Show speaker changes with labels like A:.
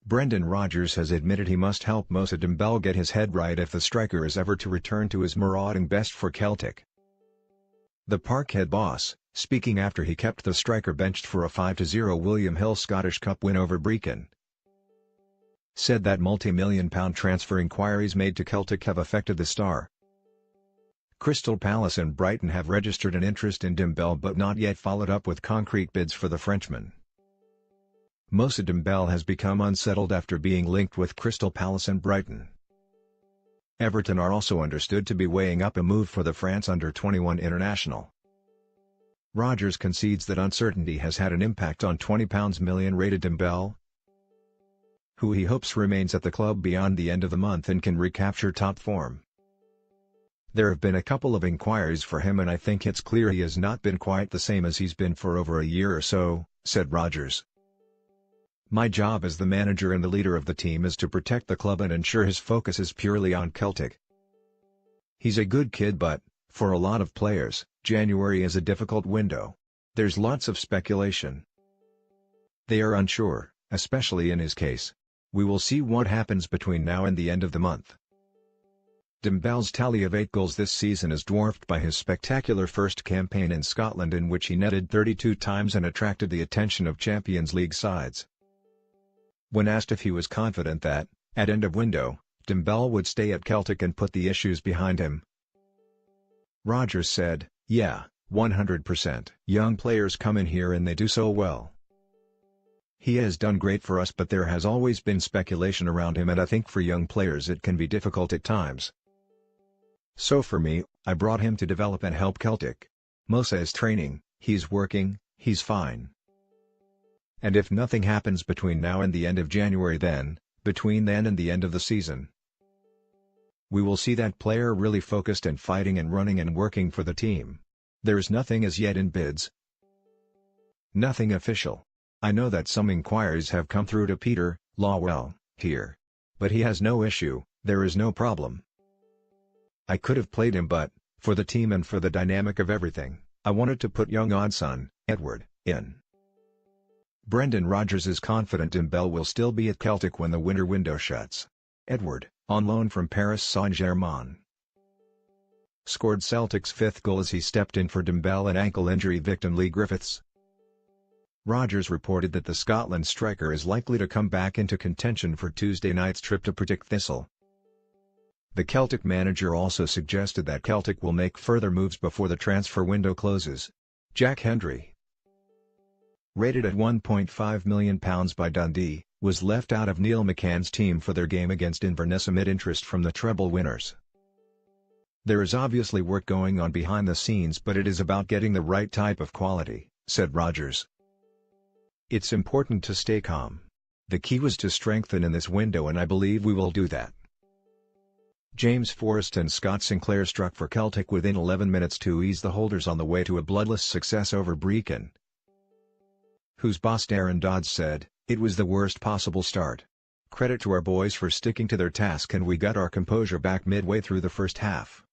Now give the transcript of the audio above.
A: Brendan Rodgers has admitted he must help Moussa Dembele get his head right if the striker is ever to return to his marauding best for Celtic. The Parkhead boss, speaking after he kept the striker benched for a 5-0 William Hill Scottish Cup win over Brighton, said that multi-million-pound transfer inquiries made to Celtic have affected the star. Crystal Palace and Brighton have registered an interest in Dembele but not yet followed up with concrete bids for the Frenchman. Moussa Dembele has become unsettled after being linked with Crystal Palace and Brighton. Everton are also understood to be weighing up a move for the France under-21 international. Rodgers concedes that uncertainty has had an impact on £20 million rated Dembele, who he hopes remains at the club beyond the end of the month and can recapture top form. There have been a couple of inquiries for him and I think it's clear he has not been quite the same as he's been for over a year or so, said Rodgers. My job as the manager and the leader of the team is to protect the club and ensure his focus is purely on Celtic. He's a good kid but, for a lot of players, January is a difficult window. There's lots of speculation. They are unsure, especially in his case. We will see what happens between now and the end of the month. Dembele's tally of 8 goals this season is dwarfed by his spectacular first campaign in Scotland in which he netted 32 times and attracted the attention of Champions League sides. When asked if he was confident that, at end of window, Dembele would stay at Celtic and put the issues behind him, Rodgers said, "Yeah, 100%. Young players come in here and they do so well. He has done great for us but there has always been speculation around him and I think for young players it can be difficult at times. So for me, I brought him to develop and help Celtic. Moussa is training, he's working, he's fine. And if nothing happens between now and the end of January then, between then and the end of the season, we will see that player really focused and fighting and running and working for the team. There's nothing as yet in bids. Nothing official. I know that some inquiries have come through to Peter Lawwell here. But he has no issue, there is no problem. I could have played him but, for the team and for the dynamic of everything, I wanted to put young Oddson, Edward, in." Brendan Rodgers is confident Dembele will still be at Celtic when the winter window shuts. Edward, on loan from Paris Saint-Germain, scored Celtic's 5th goal as he stepped in for Dembele and ankle injury victim Lee Griffiths. Rodgers reported that the Scotland striker is likely to come back into contention for Tuesday night's trip to Partick Thistle. The Celtic manager also suggested that Celtic will make further moves before the transfer window closes. Jack Hendry, rated at £1.5 million by Dundee, was left out of Neil McCann's team for their game against Inverness amid interest from the treble winners. "There is obviously work going on behind the scenes but it is about getting the right type of quality," said Rodgers. "It's important to stay calm. The key was to strengthen in this window and I believe we will do that." James Forrest and Scott Sinclair struck for Celtic within 11 minutes to ease the holders on the way to a bloodless success over Brighton, whose boss Darren Dodds said, "It was the worst possible start. Credit to our boys for sticking to their task and we got our composure back midway through the first half.